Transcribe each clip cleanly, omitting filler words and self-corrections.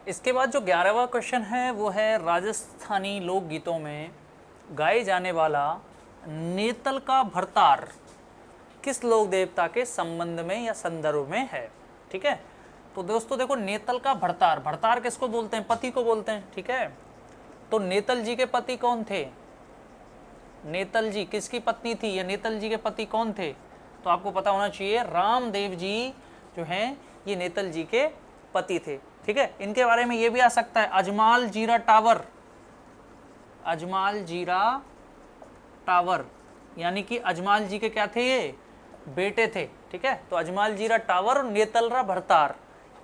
इसके बाद जो 11वां क्वेश्चन है वो है राजस्थानी लोकगीतों में गाए जाने वाला नेतल का भरतार किस लोक देवता के संबंध में या संदर्भ में है। ठीक है, तो दोस्तों देखो नेतल का भरतार, भरतार किसको बोलते हैं, पति को बोलते हैं। ठीक है, तो नेतल जी के पति कौन थे, नेतल जी किसकी पत्नी थी या नेतल जी के पति कौन थे, तो आपको पता होना चाहिए रामदेव जी जो हैं ये नेतल जी के पति थे। ठीक है, इनके बारे में ये भी आ सकता है अजमाल जीरा टावर, अजमाल जीरा टावर, यानी कि अजमाल जी के क्या थे, ये बेटे थे। ठीक है, तो अजमाल जीरा टावर और नेतलरा भरतार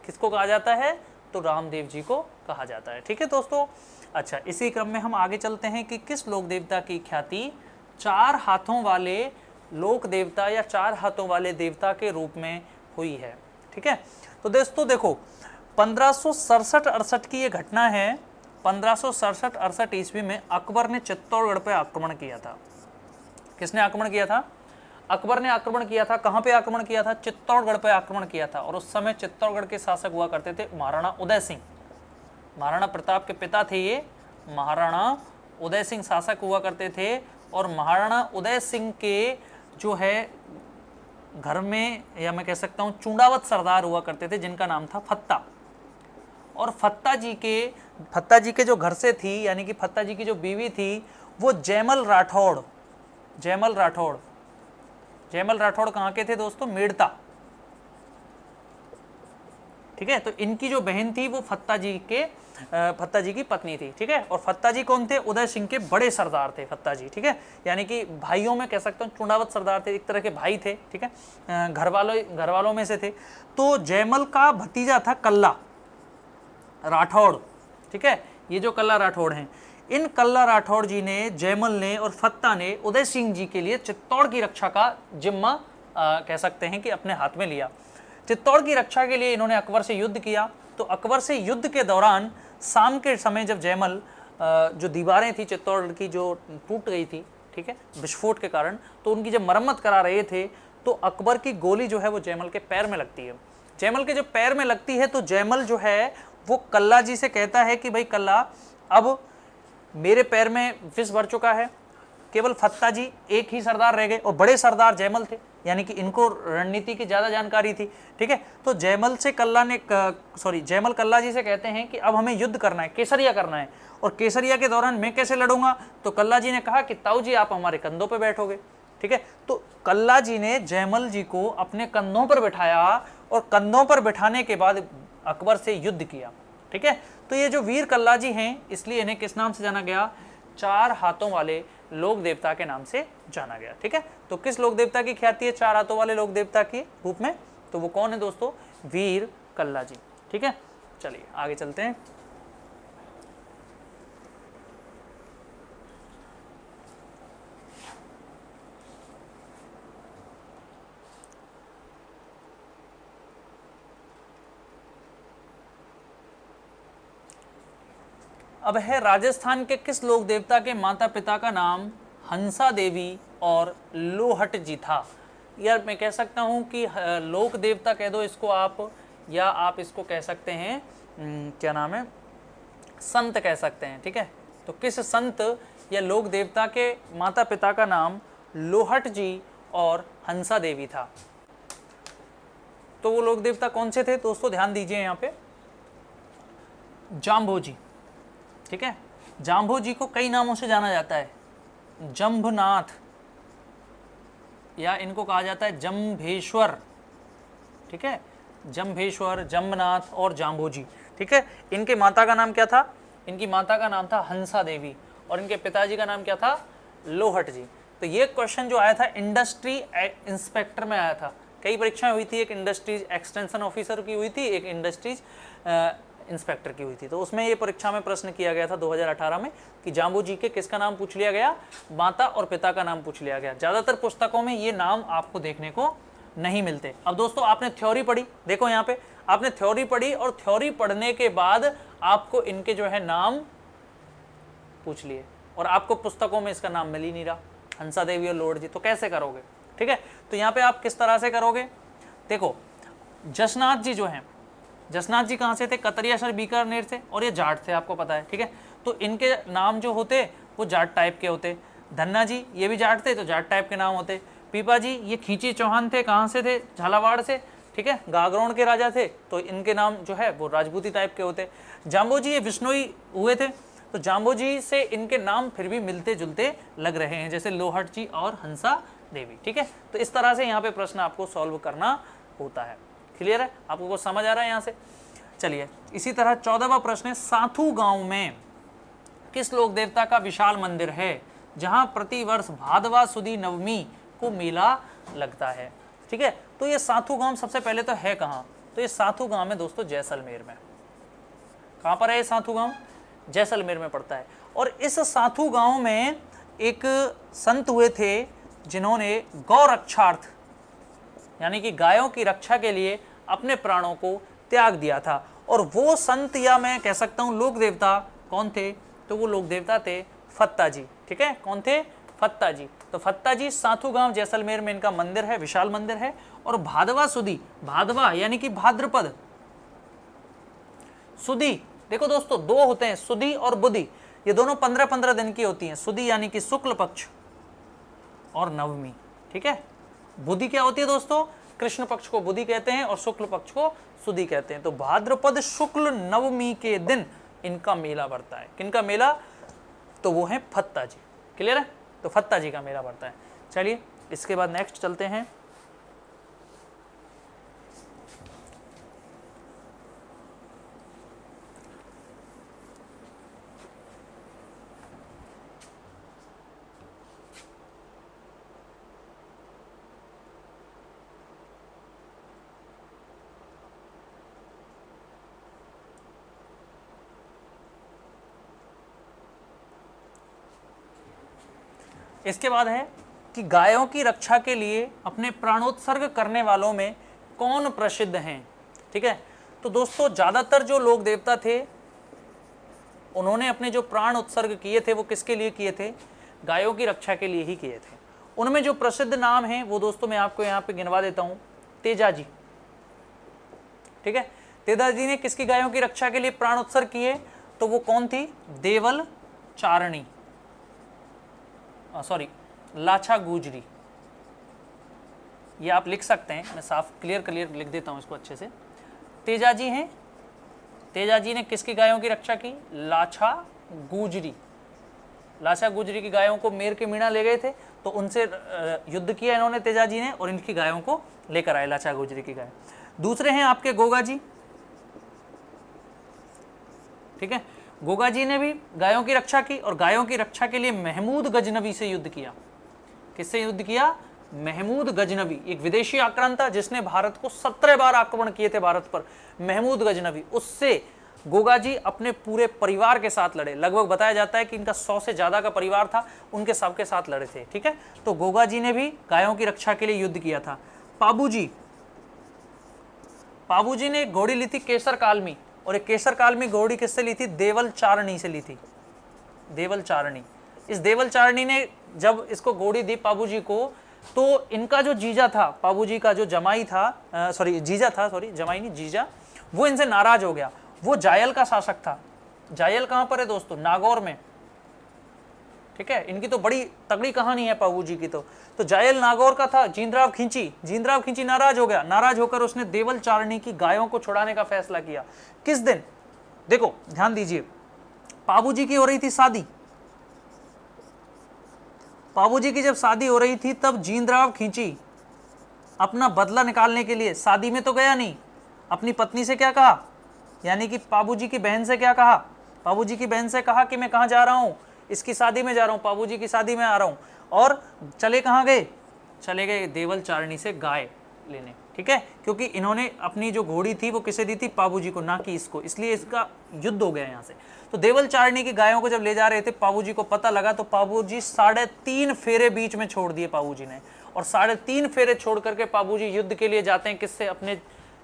किसको कहा जाता है, तो रामदेव जी को कहा जाता है। ठीक है दोस्तों, अच्छा इसी क्रम में हम आगे चलते हैं कि किस लोक देवता की ख्याति 4 हाथों वाले लोक देवता या 4 हाथों वाले देवता के रूप में हुई है। ठीक है, तो दोस्तों देखो 1567-68 की ये घटना है। 1567-68 ईस्वी में अकबर ने चित्तौड़गढ़ पे आक्रमण किया था। किसने आक्रमण किया था, अकबर ने आक्रमण किया था। कहां पे आक्रमण किया था, चित्तौड़गढ़ पे आक्रमण किया था। और उस समय चित्तौड़गढ़ के शासक हुआ करते थे महाराणा उदय सिंह, महाराणा प्रताप के पिता थे ये, महाराणा उदय सिंह शासक हुआ करते थे। और महाराणा उदय सिंह के जो है घर में, या मैं कह सकता हूं चूंडावत सरदार हुआ करते थे जिनका नाम था फत्ता। और फत्ता जी के जो घर से थी, यानी कि फत्ता जी की जो बीवी थी वो जयमल राठौड़, जयमल राठौड़, जयमल राठौड़ कहाँ के थे दोस्तों, मेड़ता। ठीक है, तो इनकी जो बहन थी वो फत्ता जी की पत्नी थी। ठीक है, और फत्ता जी कौन थे, उदय सिंह के बड़े सरदार थे फत्ता जी। ठीक है, यानी कि भाइयों में कह सकता हूँ चुंडावत सरदार थे, एक तरह के भाई थे। ठीक है, घर वालों में से थे। तो जयमल का भतीजा था कल्ला राठौड़। ठीक है, ये जो कल्ला राठौड़ हैं, इन कल्ला राठौड़ जी ने, जयमल ने और फत्ता ने उदय सिंह जी के लिए चित्तौड़ की रक्षा का जिम्मा कह सकते हैं कि अपने हाथ में लिया। चित्तौड़ की रक्षा के लिए इन्होंने अकबर से युद्ध किया। तो अकबर से युद्ध के दौरान शाम के समय जब जयमल जो दीवारें थी चित्तौड़ की जो टूट गई थी, ठीक है, विस्फोट के कारण, तो उनकी जब मरम्मत करा रहे थे तो अकबर की गोली जो है वो जयमल के पैर में लगती है। जयमल के जब पैर में लगती है तो जयमल जो है वो कल्ला जी से कहता है कि भाई कल्ला, अब मेरे पैर में विष भर चुका है, केवल फत्ता जी एक ही सरदार रह गए और बड़े सरदार जयमल थे, यानी कि इनको रणनीति की ज़्यादा जानकारी थी। ठीक है, तो जयमल कल्ला जी से कहते हैं कि अब हमें युद्ध करना है, केसरिया करना है, और केसरिया के दौरान मैं कैसे लड़ूंगा, तो कल्ला जी ने कहा कि ताऊ जी आप हमारे कंधों पर बैठोगे। ठीक है, तो कल्ला जी ने जयमल जी को अपने कंधों पर बिठाया और कंधों पर बिठाने के बाद अकबर से युद्ध किया। ठीक है, तो ये जो वीर कल्ला जी हैं इसलिए इन्हें किस नाम से जाना गया, 4 हाथों वाले लोक देवता के नाम से जाना गया। ठीक है, तो किस लोक देवता की ख्याति है 4 हाथों वाले लोक देवता के रूप में, तो वो कौन है दोस्तों, वीर कल्ला जी। ठीक है, चलिए आगे चलते हैं। अब है राजस्थान के किस लोक देवता के माता पिता का नाम हंसा देवी और लोहट जी था। यार मैं कह सकता हूँ कि लोक देवता कह दो इसको आप, या आप इसको कह सकते हैं क्या नाम है, संत कह सकते हैं। ठीक है, तो किस संत या लोक देवता के माता पिता का नाम लोहट जी और हंसा देवी था। तो वो लोक देवता कौन से थे दोस्तों, ध्यान दीजिए यहाँ पे, जाम्भोजी। ठीक है, जाम्भोजी को कई नामों से जाना जाता है, जम्भनाथ, या इनको कहा जाता है जम्भेश्वर। ठीक है, जम्भेश्वर, जम्भनाथ और जाम्भोजी। ठीक है, इनके माता का नाम क्या था, इनकी माता का नाम था हंसा देवी और इनके पिताजी का नाम क्या था, लोहट जी। तो ये क्वेश्चन जो आया था इंडस्ट्री इंस्पेक्टर में आया था, कई परीक्षाएं हुई थी, एक इंडस्ट्रीज एक्सटेंशन ऑफिसर की हुई थी, एक इंडस्ट्रीज इंस्पेक्टर की हुई थी। तो उसमें ये परीक्षा में प्रश्न किया गया था 2018 में कि जाम्बोजी के किसका नाम पूछ लिया गया, माता और पिता का नाम पूछ लिया गया। ज़्यादातर पुस्तकों में ये नाम आपको देखने को नहीं मिलते। अब दोस्तों आपने थ्योरी पढ़ी, देखो यहाँ पे आपने थ्योरी पढ़ी और थ्योरी पढ़ने के बाद आपको इनके जो है नाम पूछ लिए और आपको पुस्तकों में इसका नाम मिल ही नहीं रहा, हंसा देवी और लोहट जी, तो कैसे करोगे। ठीक है, तो यहाँ पे आप किस तरह से करोगे, देखो जसनाथ जी जो हैं, जसनाथ जी कहाँ से थे? कतरिया सर बीकानेर से, और ये जाट थे, आपको पता है, ठीक है। तो इनके नाम जो होते वो जाट टाइप के होते। धन्ना जी ये भी जाट थे, तो जाट टाइप के नाम होते। पीपा जी ये खींची चौहान थे, कहाँ से थे? झालावाड़ से, ठीक है, गागरोण के राजा थे, तो इनके नाम जो है वो राजपूती टाइप के होते। जाम्बो जी ये विष्णोई हुए थे, तो जाम्बो जी से इनके नाम फिर भी मिलते जुलते लग रहे हैं, जैसे लोहट जी और हंसा देवी, ठीक है। तो इस तरह से यहाँ पे प्रश्न आपको सॉल्व करना होता है। क्लियर है? आपको कुछ समझ आ रहा है यहाँ से? चलिए, इसी तरह 14वां प्रश्न है, साथू गांव में किस लोक देवता का विशाल मंदिर है जहां प्रतिवर्ष भादवा सुदी नवमी को मेला लगता है? ठीक है, तो ये साथू गांव सबसे पहले तो है कहाँ? तो ये साथू गांव में दोस्तों जैसलमेर में। कहाँ पर है ये साथू गांव? जैसलमेर में पड़ता है। और इस साथू गांव में एक संत हुए थे जिन्होंने गौ रक्षार्थ यानी कि गायों की रक्षा के लिए अपने प्राणों को त्याग दिया था। और वो संत, या मैं कह सकता हूं लोक देवता कौन थे? तो वो लोक देवता थे फत्ता जी, ठीक है। कौन थे? फत्ता जी। तो फत्ता जी साथू गांव जैसलमेर में इनका मंदिर है, विशाल मंदिर है। और भादवा सुदी, भादवा यानी कि भाद्रपद, सुदी, देखो दोस्तों दो होते हैं, सुदी और बुधि, ये दोनों 15-15 दिन की होती हैं। सुदी यानी कि शुक्ल पक्ष और नवमी, ठीक है। बुधि क्या होती है दोस्तों? कृष्ण पक्ष को बुधि कहते हैं और शुक्ल पक्ष को सुदी कहते हैं। तो भाद्रपद शुक्ल नवमी के दिन इनका मेला बढ़ता है। किनका मेला? तो वो है फत्ता जी। क्लियर है? तो फत्ता जी का मेला बढ़ता है। चलिए इसके बाद नेक्स्ट चलते हैं। इसके बाद है कि गायों की रक्षा के लिए अपने प्राणोत्सर्ग करने वालों में कौन प्रसिद्ध हैं? ठीक है, तो दोस्तों ज़्यादातर जो लोक देवता थे उन्होंने अपने जो प्राण उत्सर्ग किए थे वो किसके लिए किए थे? गायों की रक्षा के लिए ही किए थे। उनमें जो प्रसिद्ध नाम हैं वो दोस्तों मैं आपको यहाँ पे गिनवा देता हूँ। तेजा जी, ठीक है, तेजा जी ने किसकी गायों की रक्षा के लिए प्राण उत्सर्ग किए? तो वो कौन थी? देवल चारणी, सॉरी लाछा गुजरी, ये आप लिख सकते हैं, मैं साफ क्लियर लिख देता हूं इसको अच्छे से। तेजा जी हैं, तेजा जी ने किसकी गायों की रक्षा की? लाछा गुजरी। लाछा गुजरी की गायों को मेर के मीणा ले गए थे, तो उनसे युद्ध किया इन्होंने तेजा जी ने, और इनकी गायों को लेकर आए लाछा गुजरी की गाय। दूसरे हैं आपके गोगा जी, ठीक है, गोगा जी ने भी गायों की रक्षा की, और गायों की रक्षा के लिए महमूद गजनवी से युद्ध किया। किससे युद्ध किया? महमूद गजनवी, एक विदेशी आक्रांत था जिसने भारत को 17 बार आक्रमण किए थे भारत पर, महमूद गजनवी, उससे गोगा जी अपने पूरे परिवार के साथ लड़े। लगभग बताया जाता है कि इनका 100 से ज्यादा का परिवार था, उनके सबके साथ लड़े थे, ठीक है। तो गोगा जी ने भी गायों की रक्षा के लिए युद्ध किया था। पाबू जी, पाबू जी ने घोड़ी ली थी केसर कालमी, और एक केसर कालमी घोड़ी किससे ली थी? देवल चारणी से ली थी, देवल चारणी। इस देवल चारणी ने जब इसको घोड़ी दी पाबू जी को, तो इनका जो जीजा था, पाबू जी का जो जमाई था, सॉरी जीजा था, सॉरी जमाई नहीं जीजा, वो इनसे नाराज हो गया। वो जायल का शासक था। जायल कहां पर है दोस्तों? नागौर में, ठीक है। इनकी तो बड़ी तगड़ी कहानी है पाबू जी की। तो जायल नागौर का था। जींद्राव खींची, जींद्राव खींची नाराज हो गया, नाराज होकर उसने देवल चारणी की गायों को छुड़ाने का फैसला किया। किस दिन? देखो ध्यान दीजिए, पाबू जी की हो रही थी शादी, पाबू जी की जब शादी हो रही थी तब जींद्राव खींची अपना बदला निकालने के लिए, शादी में तो गया नहीं, अपनी पत्नी से क्या कहा, यानी कि पाबू जी की बहन से क्या कहा? पाबू जी की बहन से कहा कि मैं कहाँ जा रहा हूँ? इसकी शादी में जा रहा हूँ, पाबू जी की शादी में आ रहा हूँ। और चले कहाँ गए? चले गए देवल चारणी से गाय लेने, ठीक है, क्योंकि इन्होंने अपनी जो घोड़ी थी वो किसे दी थी? पाबू जी को, ना कि इसको, इसलिए इसका युद्ध हो गया यहाँ से। तो देवल चारणी की गायों को जब ले जा रहे थे, पाबू जी को पता लगा, तो पाबू जी 3.5 फेरे बीच में छोड़ दिए पाबू जी ने, और 3.5 फेरे छोड़ करके पाबू जी युद्ध के लिए जाते हैं। किससे? अपने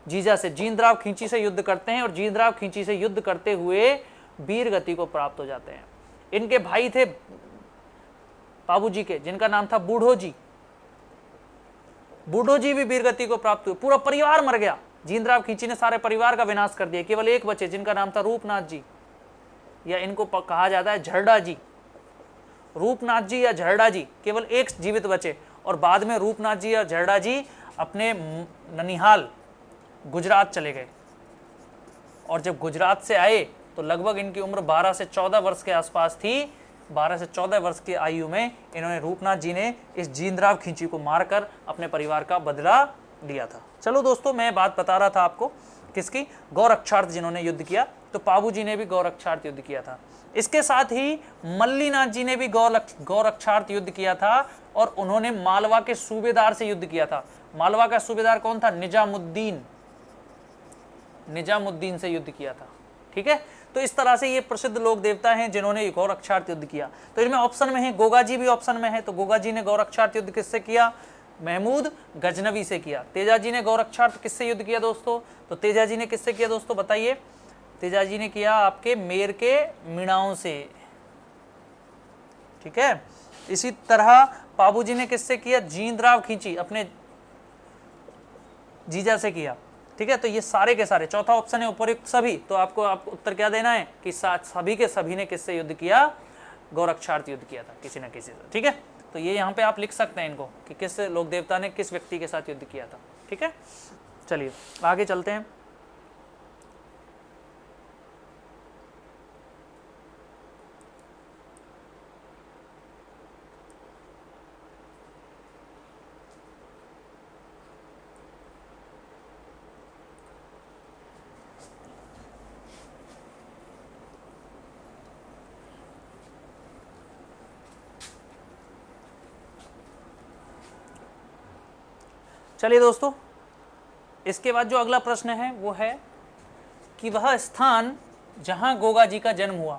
जीजा से, जींद्राव खींची से युद्ध करते हैं, और जींद्राव खींची से युद्ध करते हुए वीर गति को प्राप्त हो जाते हैं। इनके भाई थे पाबू जी के, जिनका नाम था बूढ़ो जी, बूढ़ो जी भी वीर गति को प्राप्त हुए, पूरा परिवार मर गया, जीनराव खींची ने सारे परिवार का विनाश कर दिया, केवल एक बचे जिनका नाम था रूपनाथ जी, या इनको कहा जाता है झरडा जी। रूपनाथ जी या झरडा जी, केवल एक जीवित बचे, और बाद में रूपनाथ जी या झरडा जी अपने ननिहाल गुजरात चले गए। और जब गुजरात से आए तो लगभग इनकी उम्र 12 से 14 वर्ष के आसपास थी। 12 से 14 वर्ष की आयु में इन्होंने, रूपनाथ जी ने इस जीनराव खींची को मारकर अपने परिवार का बदला लिया था। चलो दोस्तों, मैं बात बता रहा था आपको किसकी, गौरक्षार्थ जिन्होंने युद्ध किया, तो पाबू जी ने भी गौरक्षार्थ युद्ध किया था। इसके साथ ही मल्लीनाथ जी ने भी गौरक्षार्थ युद्ध किया था, और उन्होंने मालवा के सूबेदार से युद्ध किया था। मालवा का सूबेदार कौन था? निजामुद्दीन, निजामुद्दीन से युद्ध किया था। ठीक है, तो इस तरह से ये प्रसिद्ध लोक देवता हैं जिन्होंने गौरक्षार्थ युद्ध किया। तो इनमें ऑप्शन में है, गोगा जी भी ऑप्शन में है, तो गोगा जी ने गौरक्षार्थ युद्ध किससे किया? महमूद गजनवी से किया। तेजा जी ने गौरक्षार्थ किससे युद्ध किया दोस्तों? तो तेजा जी ने किससे किया दोस्तों, बताइए? तेजा जी ने किया आपके मेर के मीणाओं से। ठीक है, इसी तरह पाबू जी ने किससे किया? जीनराव खींची अपने जीजा से किया। ठीक है, तो ये सारे के सारे, चौथा ऑप्शन है उपयुक्त सभी, तो आपको उत्तर क्या देना है कि सभी के सभी ने किससे युद्ध किया? गौरक्षार्थ युद्ध किया था किसी न किसी से। ठीक है, तो ये यहाँ पे आप लिख सकते हैं इनको कि किस लोक देवता ने किस व्यक्ति के साथ युद्ध किया था। ठीक है, चलिए आगे चलते हैं। चलिए दोस्तों, इसके बाद जो अगला प्रश्न है वो है कि वह स्थान जहां गोगा जी का जन्म हुआ।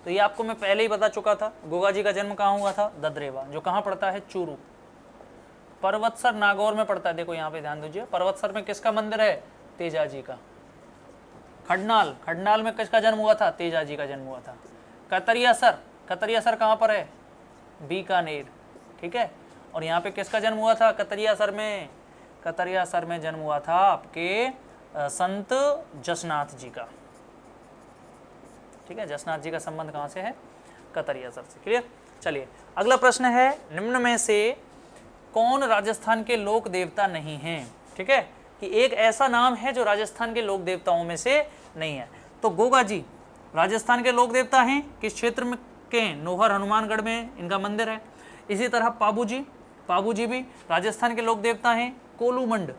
तो ये आपको मैं पहले ही बता चुका था, गोगा जी का जन्म कहाँ हुआ था? ददरेवा, जो कहाँ पड़ता है? चूरू। पर्वतसर नागौर में पड़ता है। देखो यहाँ पे ध्यान दीजिए, पर्वतसर में किसका मंदिर है? तेजा जी का। खडनाल, खडनाल में किसका जन्म हुआ था? तेजा जी का जन्म हुआ था। कतरियासर, कतरियासर कहाँ पर है? बीकानेर। ठीक है, और यहाँ पे किसका जन्म हुआ था? कतरियासर में, कतरियासर में जन्म हुआ था आपके संत जसनाथ जी का। ठीक है, जसनाथ जी का संबंध कहाँ से है? कतरियासर से। क्लियर? चलिए अगला प्रश्न है, निम्न में से कौन राजस्थान के लोक देवता नहीं है? ठीक है, कि एक ऐसा नाम है जो राजस्थान के लोक देवताओं में से नहीं है। तो गोगा जी राजस्थान के लोक देवता हैं, किस क्षेत्र में के? नोहर हनुमानगढ़ में इनका मंदिर है। इसी तरह पाबू जी, पाबू जी भी राजस्थान के लोक देवता हैं। कोलूमंड,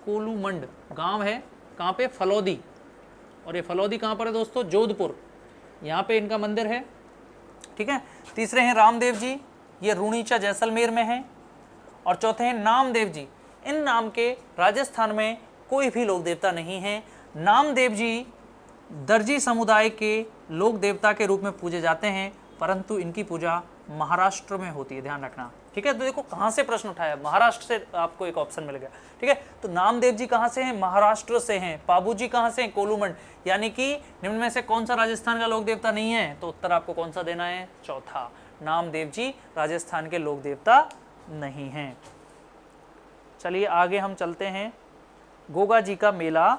कोलूमंड गांव है कहाँ पे? फलौदी, और ये फलौदी कहाँ पर है दोस्तों? जोधपुर, यहाँ पे इनका मंदिर है। ठीक है, तीसरे हैं रामदेव जी, ये रूणीचा जैसलमेर में है। और चौथे हैं नामदेव जी, इन नाम के राजस्थान में कोई भी लोक देवता नहीं है। नामदेव जी दर्जी समुदाय के लोक देवता के रूप में पूजे जाते हैं, परंतु इनकी पूजा महाराष्ट्र में होती है, ध्यान रखना। ठीक है, तो देखो कहाँ से प्रश्न उठाया, महाराष्ट्र से आपको एक ऑप्शन मिल गया। ठीक है, तो नामदेव जी कहाँ से हैं? महाराष्ट्र से हैं। पाबू जी कहाँ से हैं? कोलूमंड। यानी कि निम्न में से कौन सा राजस्थान का लोक देवता नहीं है? तो उत्तर आपको कौन सा देना है? चौथा, नामदेव जी राजस्थान के लोक देवता नहीं हैं। चलिए आगे हम चलते हैं। गोगा जी का मेला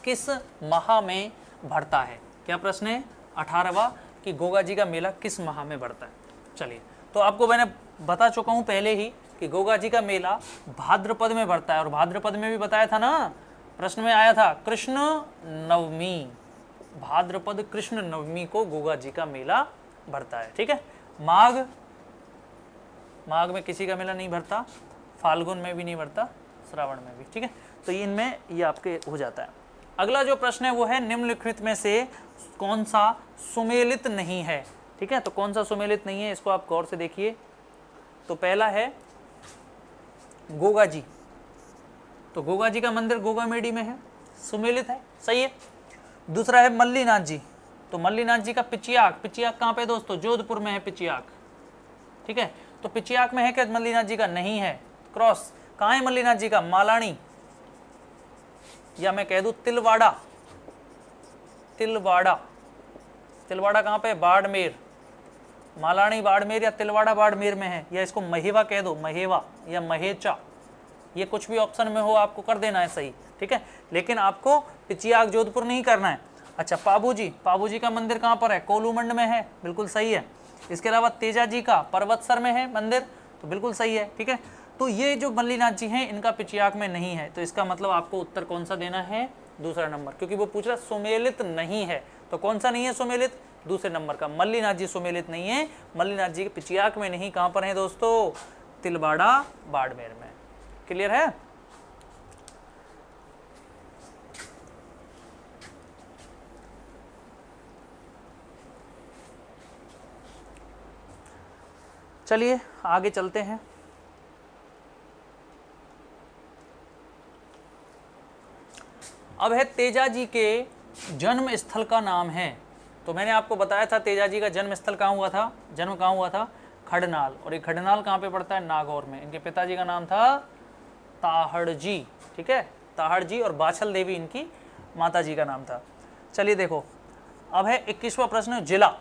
किस माह में भरता है? क्या प्रश्न है? 18वां, कि गोगा जी का मेला किस माह में भरता है। चलिए, तो आपको मैंने बता चुका हूं पहले ही कि गोगा जी का मेला भाद्रपद में भरता है, और भाद्रपद में भी बताया था ना, प्रश्न में आया था कृष्ण नवमी, भाद्रपद कृष्ण नवमी को गोगा जी का मेला भरता है। ठीक है, माघ, माघ में किसी का मेला नहीं भरता, फाल्गुन में भी नहीं भरता, श्रावण में भी। ठीक है, तो इनमें ये आपके हो जाता है। अगला जो प्रश्न है वो है, निम्नलिखित में से कौन सा सुमेलित नहीं है? ठीक है, तो कौन सा सुमेलित नहीं है, इसको आप गौर से देखिए। तो पहला है गोगा जी, तो गोगा जी का मंदिर गोगामेडी में है, सुमेलित है, सही है। दूसरा है मल्लीनाथ जी, तो मल्लीनाथ जी का पिचियाक, पिचियाक कहाँ पे दोस्तों? जोधपुर में है पिचियाक। ठीक है, तो पिचियाक में है क्या मल्लीनाथ जी का? नहीं है, क्रॉस। कहाँ है मल्लीनाथ जी का? मालानी, या मैं कह दूं तिलवाड़ा, तिलवाड़ा, तिलवाड़ा कहाँ पे? बाड़मेर। मालानी बाड़मेर या तिलवाड़ा बाड़मेर में है, या इसको महेवा कह दो, महेवा या महेचा। ये कुछ भी ऑप्शन में हो आपको कर देना है सही, ठीक है, लेकिन आपको पिचियाग जोधपुर नहीं करना है। अच्छा, पाबूजी का मंदिर कहाँ पर है? कोलूमंड में है, बिल्कुल सही है। इसके अलावा तेजाजी का पर्वतसर में है मंदिर, तो बिल्कुल सही है, ठीक है। तो ये जो मल्लीनाथ जी हैं इनका पिचियाक में नहीं है, तो इसका मतलब आपको उत्तर कौन सा देना है? दूसरा नंबर, क्योंकि वो पूछ रहा सुमेलित नहीं है, तो कौन सा नहीं है सुमेलित? दूसरे नंबर का। मल्लीनाथ जी सुमेलित नहीं है, मल्लीनाथ जी के पिचियाक में नहीं, कहां पर है दोस्तों? तिलवाड़ा बाड़मेर में। क्लियर है? चलिए आगे चलते हैं। अब है तेजाजी के जन्म स्थल का नाम है। तो मैंने आपको बताया था तेजाजी का जन्म स्थल कहाँ हुआ था, जन्म कहाँ हुआ था? खडनाल। और ये खडनाल कहाँ पे पड़ता है? नागौर में। इनके पिताजी का नाम था ताहड़जी, ठीक है, ताहड़जी, और बाछल देवी इनकी माताजी का नाम था। चलिए देखो, अब है 21वां प्रश्न, जिला,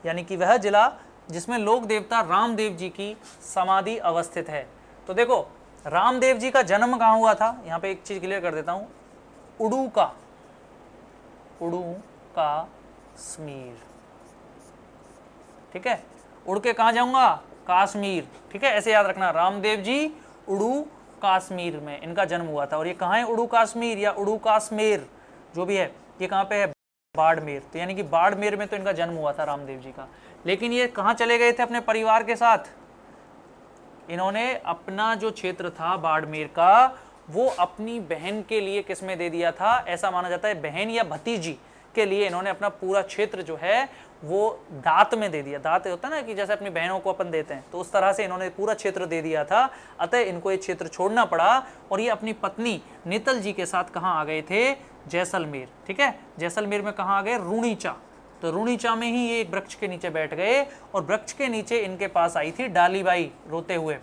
यानी कि वह जिला जिसमें लोक देवता रामदेव जी की समाधि अवस्थित है। तो देखो, रामदेव जी का जन्म कहाँ हुआ था? यहाँ पे एक चीज क्लियर कर देता हूँ, उड़ू का कश्मीर, ठीक है, उड़ के कहाँ जाऊंगा? कश्मीर, ठीक है, ऐसे याद रखना। रामदेव जी उड़ू कश्मीर में इनका जन्म हुआ था। और ये कहाँ है? उड़ू कश्मीर या उड़ू कश्मीर जो भी है, ये कहाँ पे है? बाड़मेर। तो यानी कि बाड़मेर में तो इनका जन्म हुआ था रामदेव जी का। लेकिन ये कहाँ चले गए थे अपने परिवार के साथ? इन्होंने अपना जो क्षेत्र था बाड़मेर का, वो अपनी बहन के लिए किसमें दे दिया था? ऐसा माना जाता है बहन या भतीजी के लिए इन्होंने अपना पूरा क्षेत्र जो है वो दात में दे दिया। दात होता है ना कि जैसे अपनी बहनों को अपन देते हैं, तो उस तरह से इन्होंने पूरा क्षेत्र दे दिया था। अतः इनको ये क्षेत्र छोड़ना पड़ा और ये अपनी पत्नी नेतल जी के साथ कहाँ आ गए थे? जैसलमेर, ठीक है। जैसलमेर में कहाँ आ गए? रूणीचा। तो रूणीचा में ही ये एक वृक्ष के नीचे बैठ गए और वृक्ष के नीचे इनके पास आई थी डालीबाई रोते हुए,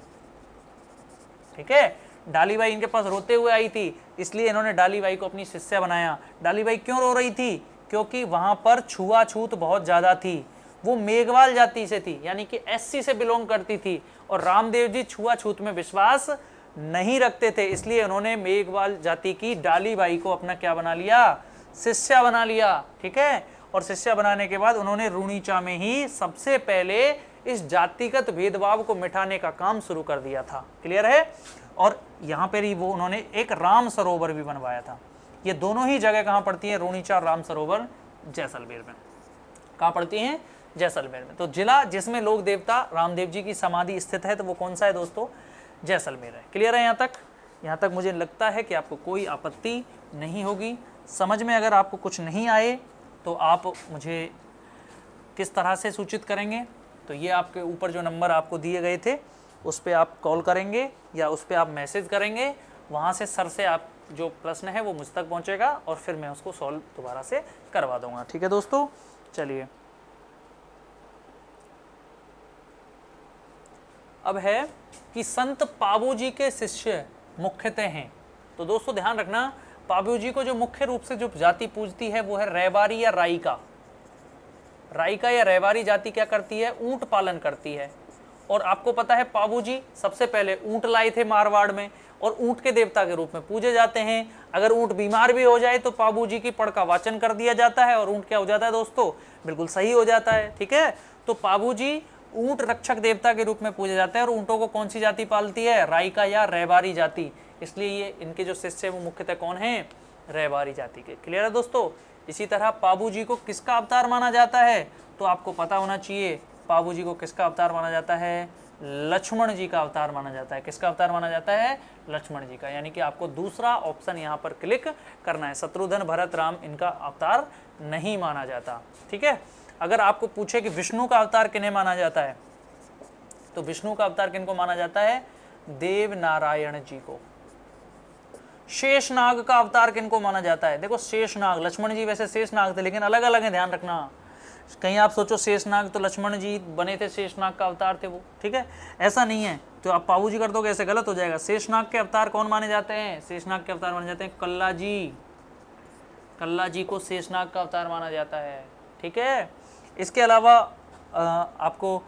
ठीक है। डालीबाई इनके पास रोते हुए आई थी, इसलिए इन्होंने डालीबाई को अपनी शिष्या बनाया। डालीबाई क्यों रो रही थी? क्योंकि वहां पर छुआछूत बहुत ज्यादा थी। वो मेघवाल जाति से थी, यानी कि एससी से बिलोंग करती थी, और रामदेव जी छुआछूत में विश्वास नहीं रखते थे, इसलिए उन्होंने मेघवाल जाति की डालीबाई को अपना क्या बना लिया? शिष्या बना लिया, ठीक है। और शिष्या बनाने के बाद उन्होंने रूणीचा में ही सबसे पहले इस जातिगत भेदभाव को मिटाने का काम शुरू कर दिया था। क्लियर है? और यहाँ पर ही वो उन्होंने एक राम सरोवर भी बनवाया था। ये दोनों ही जगह कहाँ पड़ती है? रूणीचा और राम सरोवर जैसलमेर में। कहाँ पड़ती हैं? जैसलमेर में। तो जिला जिसमें लोक देवता रामदेव जी की समाधि स्थित है, तो वो कौन सा है दोस्तों? जैसलमेर है। क्लियर है? यहाँ तक मुझे लगता है कि आपको कोई आपत्ति नहीं होगी। समझ में अगर आपको कुछ नहीं आए तो आप मुझे किस तरह से सूचित करेंगे? तो ये आपके ऊपर जो नंबर आपको दिए गए थे उस पर आप कॉल करेंगे या उस पर आप मैसेज करेंगे, वहाँ से सर से आप जो प्रश्न है वो मुझ तक पहुँचेगा और फिर मैं उसको सॉल्व दोबारा से करवा दूंगा। ठीक है दोस्तों, चलिए अब है कि संत पाबू जी के शिष्य मुख्यतः हैं। तो दोस्तों ध्यान रखना, पाबू जी को जो मुख्य रूप से जो जाति पूजती है वो है रैबारी या राइका। राइका या रैबारी जाति क्या करती है? ऊंट पालन करती है। और आपको पता है पाबू जी सबसे पहले ऊंट लाए थे मारवाड़ में और ऊंट के देवता के रूप में पूजे जाते हैं। अगर ऊंट बीमार भी हो जाए तो पाबू जी की पड़ का वाचन कर दिया जाता है और ऊंट क्या हो जाता है दोस्तों? बिल्कुल सही हो जाता है। ठीक है, तो पाबू जी ऊंट रक्षक देवता के रूप में पूजे जाते हैं। और ऊंटों को कौन सी जाति पालती है? राइका या रैबारी जाति। इसलिए ये इनके जो शिष्य है वो मुख्यतः कौन है? रैबारी जाति के। क्लियर है दोस्तों? इसी तरह पाबू जी को किसका अवतार माना जाता है? तो आपको पता होना चाहिए पाबू जी को किसका अवतार माना जाता है? लक्ष्मण जी का अवतार माना जाता है। किसका अवतार माना जाता है? लक्ष्मण जी का। यानी कि आपको दूसरा ऑप्शन यहाँ पर क्लिक करना है। शत्रुघ्न भरत राम इनका अवतार नहीं माना जाता। ठीक है, अगर आपको पूछे कि विष्णु का अवतार किन्हें माना जाता है, तो विष्णु का अवतार किनको माना जाता है? देव नारायण जी को। शेषनाग का अवतार किनको माना जाता है? देखो शेषनाग, लक्ष्मण जी वैसे शेषनाग थे लेकिन अलग अलग है, ध्यान रखना। कहीं आप सोचो शेषनाग तो लक्ष्मण जी बने थे, शेषनाग का अवतार थे वो। ठीक है, ऐसा नहीं है। तो आप पाबू जी कर दोगे ऐसे गलत हो जाएगा। शेषनाग के अवतार कौन माने जाते हैं? शेषनाग के अवतार माने जाते हैं कल्ला जी। कल्ला जी को शेषनाग का अवतार माना जाता है। ठीक है, इसके अलावा आपको